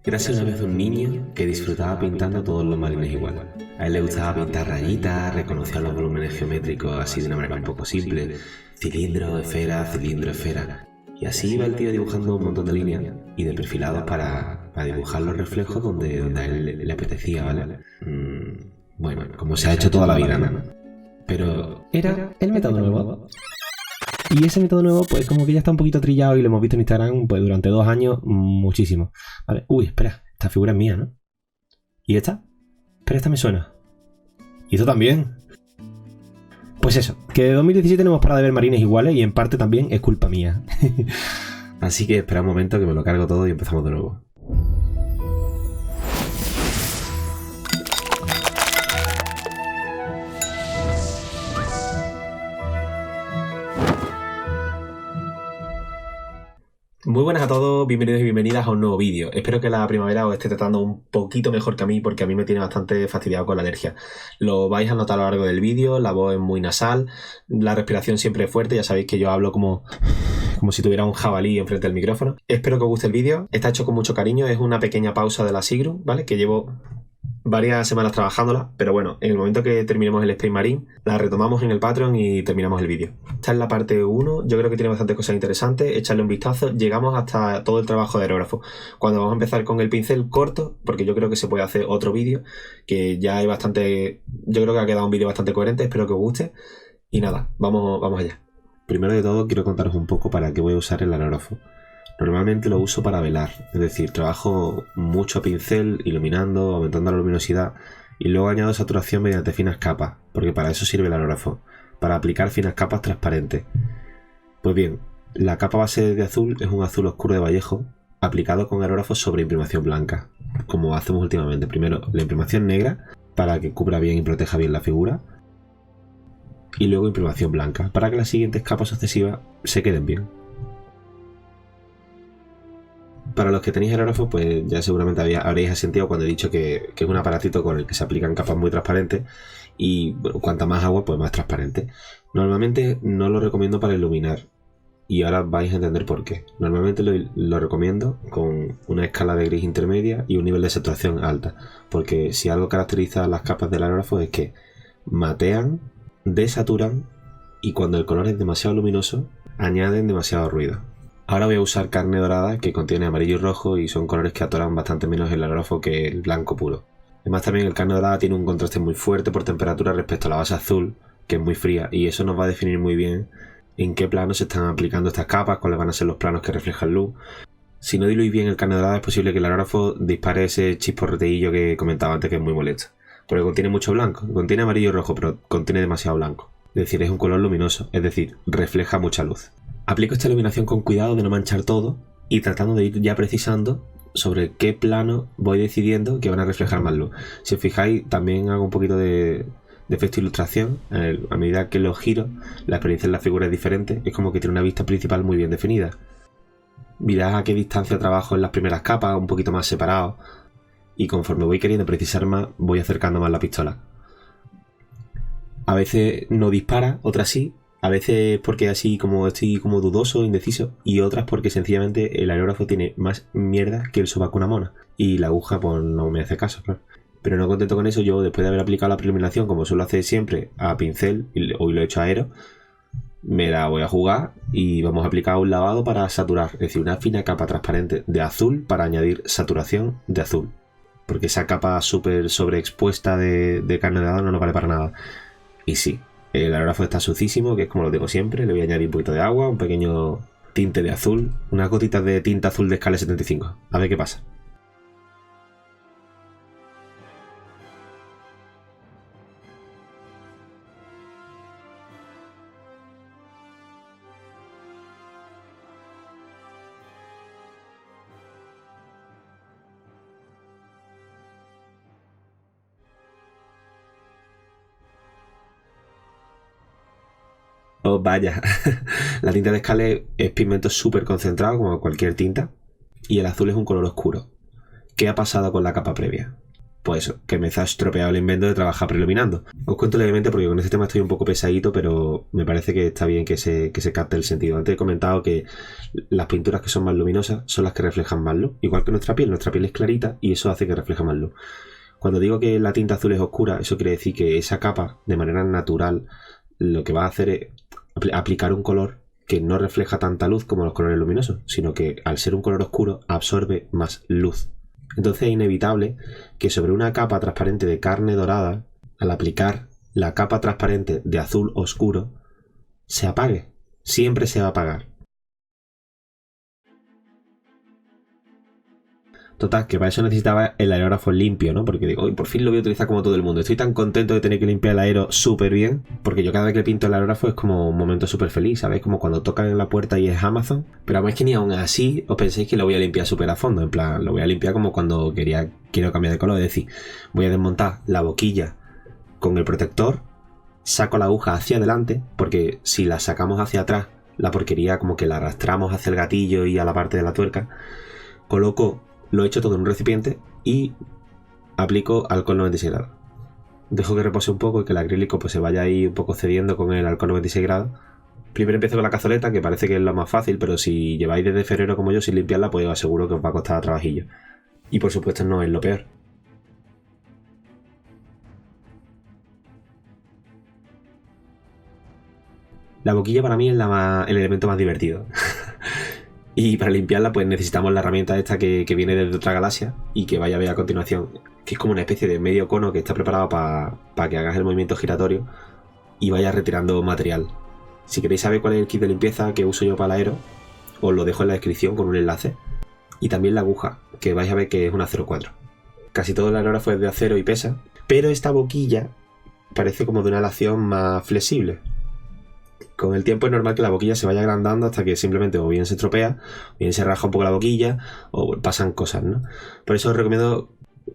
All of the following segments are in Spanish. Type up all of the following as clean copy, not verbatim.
Érase una vez un niño que disfrutaba pintando todos los marines igual. A él le gustaba pintar rayitas, reconocía los volúmenes geométricos así de una manera un poco simple, cilindro, esfera. Y así iba el tío dibujando un montón de líneas y de perfilados para dibujar los reflejos donde a él le apetecía, ¿vale? Bueno, como se ha hecho toda la vida, ¿no? Pero Era el método nuevo. Y ese método nuevo, pues como que ya está un poquito trillado y lo hemos visto en Instagram pues durante 2 años muchísimo. Vale. Uy, espera, esta figura es mía, ¿no? ¿Y esta? Espera, esta me suena. ¿Y esto también? Pues eso, que de 2017 no hemos parado de ver marines iguales y en parte también es culpa mía. Así que espera un momento que me lo cargo todo y empezamos de nuevo. Muy buenas a todos, bienvenidos y bienvenidas a un nuevo vídeo. Espero que la primavera os esté tratando un poquito mejor que a mí, porque a mí me tiene bastante fastidiado con la alergia. Lo vais a notar a lo largo del vídeo, la voz es muy nasal, la respiración siempre es fuerte, ya sabéis que yo hablo como si tuviera un jabalí enfrente del micrófono. Espero que os guste el vídeo, está hecho con mucho cariño, es una pequeña pausa de la Sigru, ¿vale? Que llevo varias semanas trabajándola, pero bueno, en el momento que terminemos el Space Marine, la retomamos en el Patreon y terminamos el vídeo. Esta es la parte 1, yo creo que tiene bastantes cosas interesantes, echarle un vistazo, llegamos hasta todo el trabajo de aerógrafo. Cuando vamos a empezar con el pincel corto, porque yo creo que se puede hacer otro vídeo, que ya hay bastante, yo creo que ha quedado un vídeo bastante coherente, espero que os guste, y nada, vamos allá. Primero de todo quiero contaros un poco para qué voy a usar el aerógrafo. Normalmente lo uso para velar, es decir, trabajo mucho a pincel, iluminando, aumentando la luminosidad y luego añado saturación mediante finas capas, porque para eso sirve el aerógrafo, para aplicar finas capas transparentes. Pues bien, la capa base de azul es un azul oscuro de Vallejo aplicado con aerógrafo sobre imprimación blanca, como hacemos últimamente. Primero la imprimación negra para que cubra bien y proteja bien la figura y luego imprimación blanca para que las siguientes capas sucesivas se queden bien. Para los que tenéis aerógrafo, pues ya seguramente habréis sentido cuando he dicho que es un aparatito con el que se aplican capas muy transparentes y bueno, cuanta más agua, pues más transparente. Normalmente no lo recomiendo para iluminar y ahora vais a entender por qué. Normalmente lo recomiendo con una escala de gris intermedia y un nivel de saturación alta, porque si algo caracteriza a las capas del aerógrafo es que matean, desaturan y cuando el color es demasiado luminoso, añaden demasiado ruido. Ahora voy a usar carne dorada que contiene amarillo y rojo y son colores que atoran bastante menos el aerógrafo que el blanco puro. Además también el carne dorada tiene un contraste muy fuerte por temperatura respecto a la base azul, que es muy fría, y eso nos va a definir muy bien en qué planos se están aplicando estas capas, cuáles van a ser los planos que reflejan luz. Si no diluís bien el carne dorada es posible que el aerógrafo dispare ese chisporroteillo que comentaba antes que es muy molesto, porque contiene mucho blanco, contiene amarillo y rojo, pero contiene demasiado blanco. Es decir, es un color luminoso, es decir, refleja mucha luz. Aplico esta iluminación con cuidado de no manchar todo y tratando de ir ya precisando sobre qué plano voy decidiendo que van a reflejar más luz. Si os fijáis, también hago un poquito de efecto ilustración. A medida que lo giro, la experiencia en la figura es diferente. Es como que tiene una vista principal muy bien definida. Mirad a qué distancia trabajo en las primeras capas, un poquito más separado. Y conforme voy queriendo precisar más, voy acercando más la pistola. A veces no dispara, otras sí. A veces porque así como estoy como dudoso, indeciso, y otras porque sencillamente el aerógrafo tiene más mierda que el sobaco una mona. Y la aguja pues no me hace caso, claro. Pero no contento con eso, yo después de haber aplicado la preiluminación, como suelo hacer siempre, a pincel, hoy lo he hecho a aero, me la voy a jugar y vamos a aplicar un lavado para saturar, es decir, una fina capa transparente de azul para añadir saturación de azul. Porque esa capa súper sobreexpuesta de carne dorada no nos vale para nada. Y sí. El aerógrafo está sucísimo, que es como lo digo siempre. Le voy a añadir un poquito de agua, un pequeño tinte de azul, unas gotitas de tinta azul de escala 75. A ver qué pasa. Oh, vaya, la tinta de escala es pigmento súper concentrado como cualquier tinta y el azul es un color oscuro. ¿Qué ha pasado con la capa previa? pues eso, que me ha estropeado el invento de trabajar preiluminando. Os cuento levemente porque con este tema estoy un poco pesadito, pero me parece que está bien que se capte el sentido. Antes he comentado que las pinturas que son más luminosas son las que reflejan más luz, igual que nuestra piel es clarita y eso hace que refleje más luz. Cuando digo que la tinta azul es oscura, eso quiere decir que esa capa, de manera natural, lo que va a hacer es aplicar un color que no refleja tanta luz como los colores luminosos, sino que al ser un color oscuro absorbe más luz. Entonces es inevitable que sobre una capa transparente de carne dorada, al aplicar la capa transparente de azul oscuro, se apague. Siempre se va a apagar. Total, que para eso necesitaba el aerógrafo limpio, ¿no? Porque digo, hoy por fin lo voy a utilizar como todo el mundo. Estoy tan contento de tener que limpiar el aero súper bien, porque yo cada vez que pinto el aerógrafo es como un momento súper feliz, ¿sabéis? Como cuando tocan en la puerta y es Amazon. Pero además que ni aún así os penséis que lo voy a limpiar súper a fondo. En plan, lo voy a limpiar como cuando quiero cambiar de color. Es decir, voy a desmontar la boquilla con el protector, saco la aguja hacia adelante, porque si la sacamos hacia atrás, la porquería como que la arrastramos hacia el gatillo y a la parte de la tuerca. Coloco... Lo echo todo en un recipiente y aplico alcohol 96 grados. Dejo que repose un poco y que el acrílico pues se vaya ahí un poco cediendo con el alcohol 96 grados. Primero empiezo con la cazoleta, que parece que es lo más fácil, pero si lleváis desde febrero como yo sin limpiarla, pues os aseguro que os va a costar trabajillo. Y por supuesto no es lo peor. La boquilla para mí es el elemento más divertido. Y para limpiarla pues necesitamos la herramienta esta que viene desde otra galaxia y que vaya a ver a continuación, que es como una especie de medio cono que está preparado para que hagas el movimiento giratorio y vaya retirando material. Si queréis saber cuál es el kit de limpieza que uso yo para el aero, os lo dejo en la descripción con un enlace. Y también la aguja, que vais a ver que es una 0,4. Casi todo el aerógrafo es de acero y pesa, pero esta boquilla parece como de una aleación más flexible. Con el tiempo es normal que la boquilla se vaya agrandando hasta que simplemente o bien se estropea, o bien se raja un poco la boquilla, o pasan cosas, ¿no? Por eso os recomiendo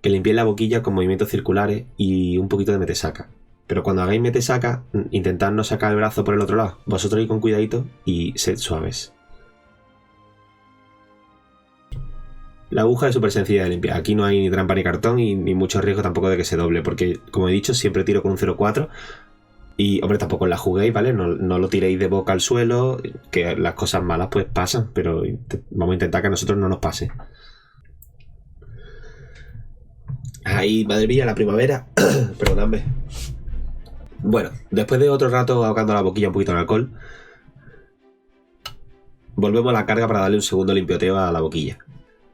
que limpiéis la boquilla con movimientos circulares y un poquito de metesaca. Pero cuando hagáis metesaca, intentad no sacar el brazo por el otro lado. Vosotros ir con cuidadito y sed suaves. La aguja es súper sencilla de limpiar. Aquí no hay ni trampa ni cartón y ni mucho riesgo tampoco de que se doble, porque como he dicho, siempre tiro con un 0,4. Y, hombre, tampoco la juguéis, ¿vale? No lo tiréis de boca al suelo, que las cosas malas pues pasan, pero vamos a intentar que a nosotros no nos pase. Ay, madre mía, la primavera. Perdóname. Bueno, después de otro rato ahogando la boquilla un poquito en alcohol, volvemos a la carga para darle un segundo limpioteo a la boquilla.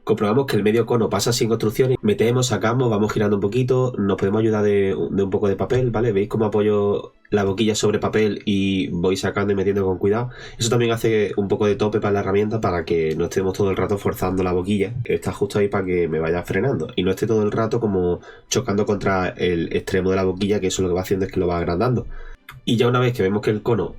Comprobamos que el medio cono pasa sin obstrucciones, metemos, sacamos, vamos girando un poquito, nos podemos ayudar de un poco de papel, ¿vale? ¿Veis cómo apoyo la boquilla sobre papel y voy sacando y metiendo con cuidado? Eso también hace un poco de tope para la herramienta para que no estemos todo el rato forzando la boquilla, que está justo ahí para que me vaya frenando y no esté todo el rato como chocando contra el extremo de la boquilla, que eso lo que va haciendo es que lo va agrandando. Y ya una vez que vemos que el cono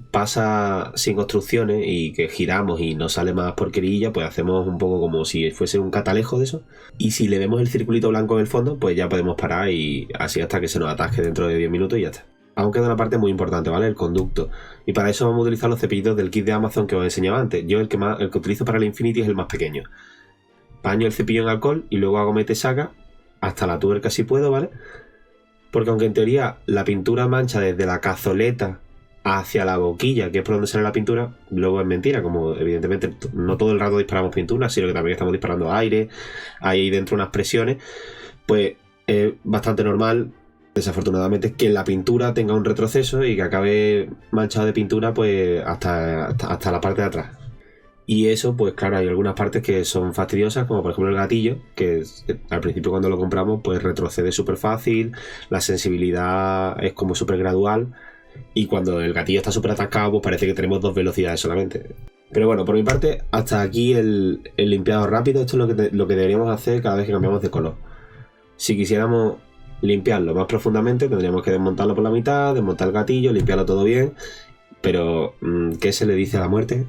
pasa sin obstrucciones y que giramos y no sale más porquerilla, pues hacemos un poco como si fuese un catalejo de eso. Y si le vemos el circulito blanco en el fondo, pues ya podemos parar y así hasta que se nos atasque dentro de 10 minutos y ya está. Aún queda una parte muy importante, ¿vale? El conducto. Y para eso vamos a utilizar los cepillitos del kit de Amazon que os enseñaba antes. Yo el que utilizo para el Infinity es el más pequeño. Baño el cepillo en alcohol y luego hago metesaca hasta la tuerca si puedo, ¿vale? Porque aunque en teoría la pintura mancha desde la cazoleta hacia la boquilla, que es por donde sale la pintura, luego es mentira, como evidentemente no todo el rato disparamos pintura, sino que también estamos disparando aire, hay ahí dentro unas presiones, pues es bastante normal, desafortunadamente, que la pintura tenga un retroceso y que acabe manchado de pintura pues hasta la parte de atrás. Y eso, pues claro, hay algunas partes que son fastidiosas, como por ejemplo el gatillo, que al principio cuando lo compramos pues retrocede súper fácil, la sensibilidad es como súper gradual, y cuando el gatillo está súper atascado pues parece que tenemos 2 velocidades solamente. Pero bueno, por mi parte, hasta aquí el limpiado rápido. Esto es lo que deberíamos hacer cada vez que cambiamos de color. Si quisiéramos limpiarlo más profundamente, tendríamos que desmontarlo por la mitad, desmontar el gatillo, limpiarlo todo bien. Pero, ¿qué se le dice a la muerte?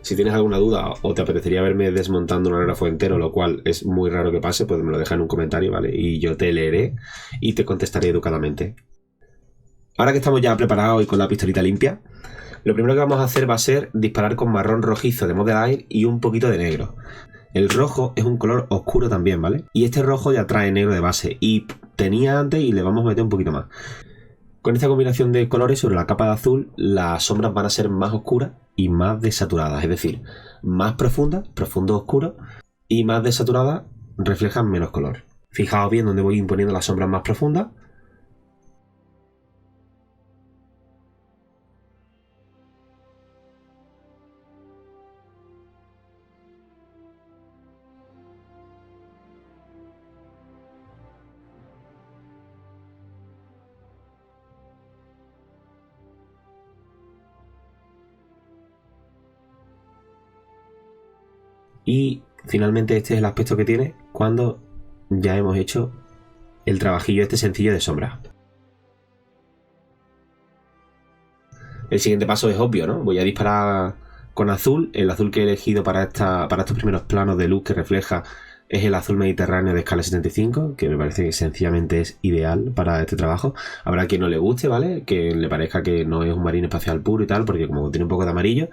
Si tienes alguna duda o te apetecería verme desmontando un aerógrafo entero, lo cual es muy raro que pase, pues me lo dejas en un comentario, ¿vale? Y yo te leeré y te contestaré educadamente. Ahora que estamos ya preparados y con la pistolita limpia, lo primero que vamos a hacer va a ser disparar con marrón rojizo de Model Air y un poquito de negro. El rojo es un color oscuro también, ¿vale? Y este rojo ya trae negro de base. Y tenía antes y le vamos a meter un poquito más. Con esta combinación de colores sobre la capa de azul, las sombras van a ser más oscuras y más desaturadas. Es decir, más profundas, profundo oscuro, y más desaturadas, reflejan menos color. Fijaos bien dónde voy imponiendo las sombras más profundas. Y finalmente este es el aspecto que tiene cuando ya hemos hecho el trabajillo este sencillo de sombra. El siguiente paso es obvio, ¿no? Voy a disparar con azul. El azul que he elegido para estos primeros planos de luz que refleja es el azul mediterráneo de escala 75, que me parece que sencillamente es ideal para este trabajo. Habrá quien no le guste, ¿vale? Que le parezca que no es un marino espacial puro y tal, porque como tiene un poco de amarillo,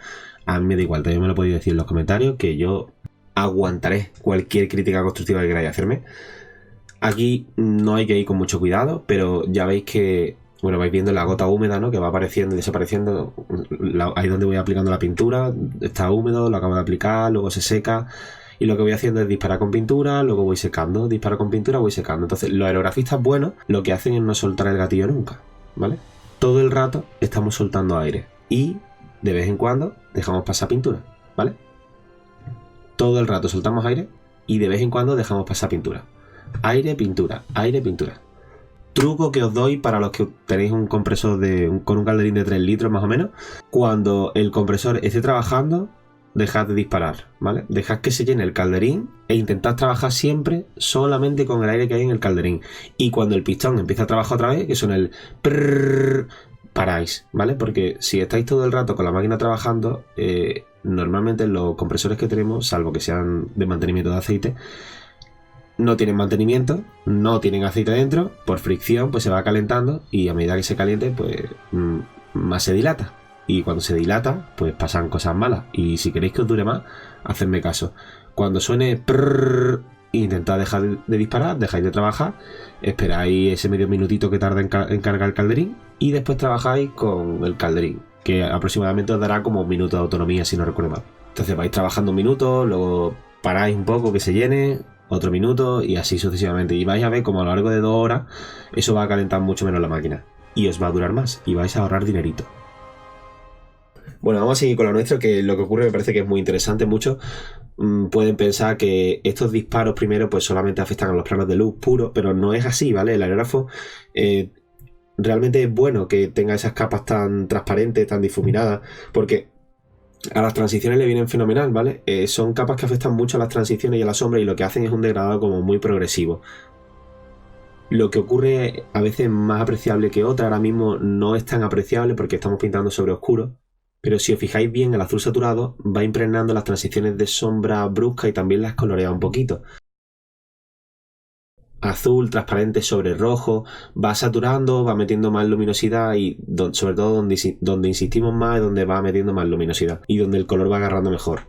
a mí me da igual. También me lo podéis decir en los comentarios, que yo aguantaré cualquier crítica constructiva que queráis hacerme. Aquí no hay que ir con mucho cuidado, pero ya veis que, bueno, vais viendo la gota húmeda, ¿no? Que va apareciendo y desapareciendo. Ahí donde voy aplicando la pintura, está húmedo, lo acabo de aplicar, luego se seca. Y lo que voy haciendo es disparar con pintura, luego voy secando, disparo con pintura, voy secando. Entonces, los aerografistas buenos lo que hacen es no soltar el gatillo nunca, ¿vale? Todo el rato estamos soltando aire. Y de vez en cuando dejamos pasar pintura, ¿vale? Todo el rato soltamos aire y de vez en cuando dejamos pasar pintura. Aire, pintura, aire, pintura. Truco que os doy para los que tenéis un compresor con un calderín de 3 litros más o menos. Cuando el compresor esté trabajando, dejad de disparar, ¿vale? Dejad que se llene el calderín e intentad trabajar siempre solamente con el aire que hay en el calderín. Y cuando el pistón empieza a trabajar otra vez, que suena el prrrr, paráis, ¿vale? Porque si estáis todo el rato con la máquina trabajando, normalmente los compresores que tenemos, salvo que sean de mantenimiento de aceite, no tienen mantenimiento, no tienen aceite dentro, por fricción pues se va calentando y a medida que se caliente pues más se dilata. Y cuando se dilata pues pasan cosas malas. Y si queréis que os dure más, hacedme caso. Cuando suene prrrr, intentad dejar de disparar, dejáis de trabajar, esperáis ese medio minutito que tarda en cargar el calderín y después trabajáis con el calderín, que aproximadamente os dará como un minuto de autonomía si no recuerdo mal. Entonces vais trabajando un minuto, luego paráis un poco que se llene, otro minuto y así sucesivamente. Y vais a ver como a lo largo de 2 horas eso va a calentar mucho menos la máquina. Y os va a durar más y vais a ahorrar dinerito. Bueno, vamos a seguir con lo nuestro, que lo que ocurre me parece que es muy interesante. Muchos pueden pensar que estos disparos primero pues solamente afectan a los planos de luz puro, pero no es así, ¿vale? El aerógrafo realmente es bueno que tenga esas capas tan transparentes, tan difuminadas, porque a las transiciones le vienen fenomenal, ¿vale? Son capas que afectan mucho a las transiciones y a la sombra y lo que hacen es un degradado como muy progresivo. Lo que ocurre a veces más apreciable que otra, ahora mismo no es tan apreciable porque estamos pintando sobre oscuro, pero si os fijáis bien, el azul saturado va impregnando las transiciones de sombra brusca y también las colorea un poquito. Azul transparente sobre rojo, va saturando, va metiendo más luminosidad y sobre todo donde insistimos más es donde va metiendo más luminosidad y donde el color va agarrando mejor.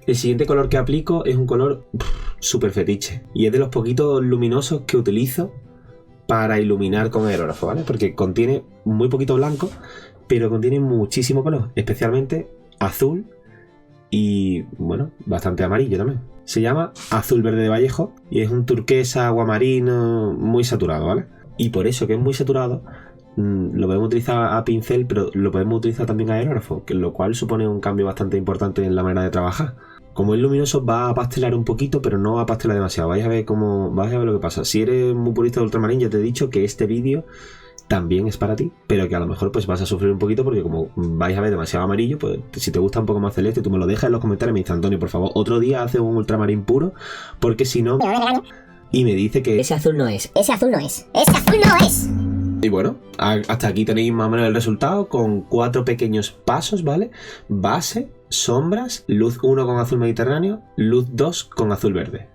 El siguiente color que aplico es un color súper fetiche y es de los poquitos luminosos que utilizo para iluminar con aerógrafo, ¿vale? Porque contiene muy poquito blanco, pero contiene muchísimo color, especialmente azul y, bueno, bastante amarillo también. Se llama Azul Verde de Vallejo y es un turquesa aguamarino muy saturado, ¿vale? Y por eso que es muy saturado, lo podemos utilizar a pincel, pero lo podemos utilizar también a aerógrafo, lo cual supone un cambio bastante importante en la manera de trabajar. Como es luminoso va a pastelar un poquito, pero no va a pastelar demasiado. Vais a ver lo que pasa. Si eres muy purista de ultramarín, ya te he dicho que este vídeo también es para ti, pero que a lo mejor pues vas a sufrir un poquito porque como vais a ver demasiado amarillo, pues si te gusta un poco más celeste, tú me lo dejas en los comentarios y me dices, Antonio, por favor, otro día hace un ultramarín puro, porque si no... Y me dice que... Ese azul no es. Ese azul no es. Ese azul no es. Y bueno, hasta aquí tenéis más o menos el resultado con 4 pequeños pasos, ¿vale? Base, sombras, luz 1 con azul mediterráneo, luz 2 con azul verde.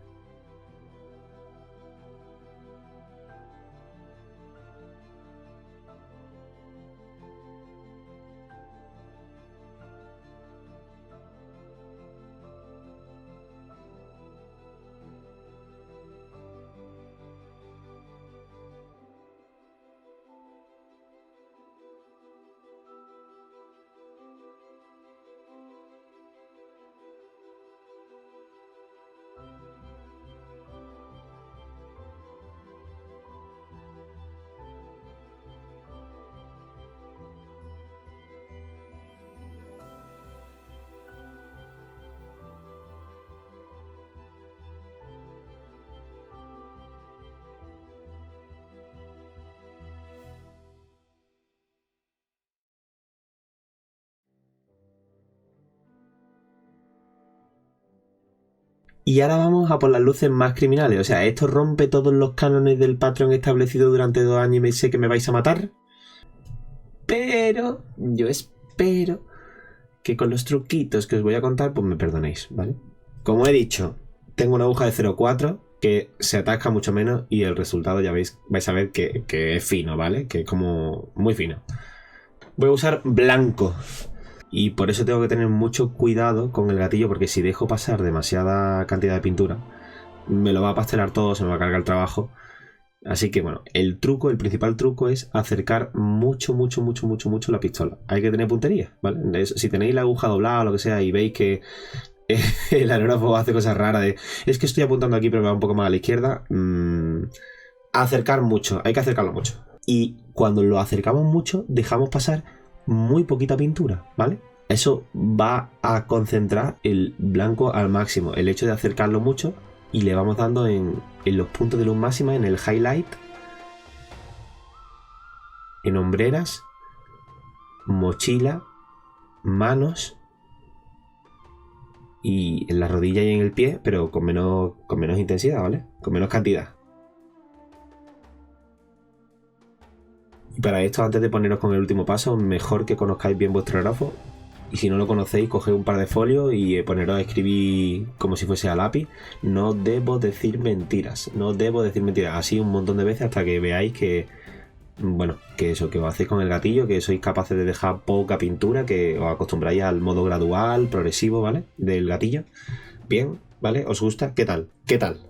Y ahora vamos a por las luces más criminales. O sea, esto rompe todos los cánones del Patreon establecido durante 2 años y me sé que me vais a matar. Pero yo espero que con los truquitos que os voy a contar, pues me perdonéis, ¿vale? Como he dicho, tengo una aguja de 0,4 que se atasca mucho menos y el resultado ya veis, vais a ver que es fino, ¿vale? Que es como muy fino. Voy a usar blanco. Y por eso tengo que tener mucho cuidado con el gatillo, porque si dejo pasar demasiada cantidad de pintura, me lo va a pastelar todo, se me va a cargar el trabajo. Así que bueno, el principal truco es acercar mucho la pistola. Hay que tener puntería, ¿vale? Si tenéis la aguja doblada o lo que sea y veis que el aerógrafo hace cosas raras de es que estoy apuntando aquí pero me va un poco más a la izquierda, acercar mucho, hay que acercarlo mucho. Y cuando lo acercamos mucho, dejamos pasar muy poquita pintura, ¿vale? Eso va a concentrar el blanco al máximo. El hecho de acercarlo mucho y le vamos dando en los puntos de luz máxima, en el highlight, en hombreras, mochila, manos y en la rodilla y en el pie, pero con menos intensidad, ¿vale? Con menos cantidad. Y para esto, antes de poneros con el último paso, mejor que conozcáis bien vuestro aerógrafo. Y si no lo conocéis, coged un par de folios y poneros a escribir como si fuese a lápiz. No debo decir mentiras. No debo decir mentiras. Así un montón de veces hasta que veáis que... Bueno, que eso, que os hacéis con el gatillo, que sois capaces de dejar poca pintura, que os acostumbráis al modo gradual, progresivo, ¿vale? Del gatillo. Bien, ¿vale? ¿Os gusta? ¿Qué tal? ¿Qué tal?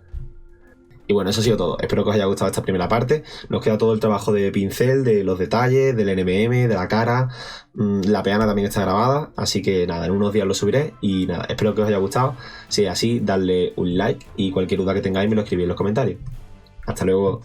Y bueno, eso ha sido todo. Espero que os haya gustado esta primera parte. Nos queda todo el trabajo de pincel, de los detalles, del NMM, de la cara. La peana también está grabada. Así que nada, en unos días lo subiré. Y nada, espero que os haya gustado. Si es así, dadle un like y cualquier duda que tengáis me lo escribís en los comentarios. Hasta luego.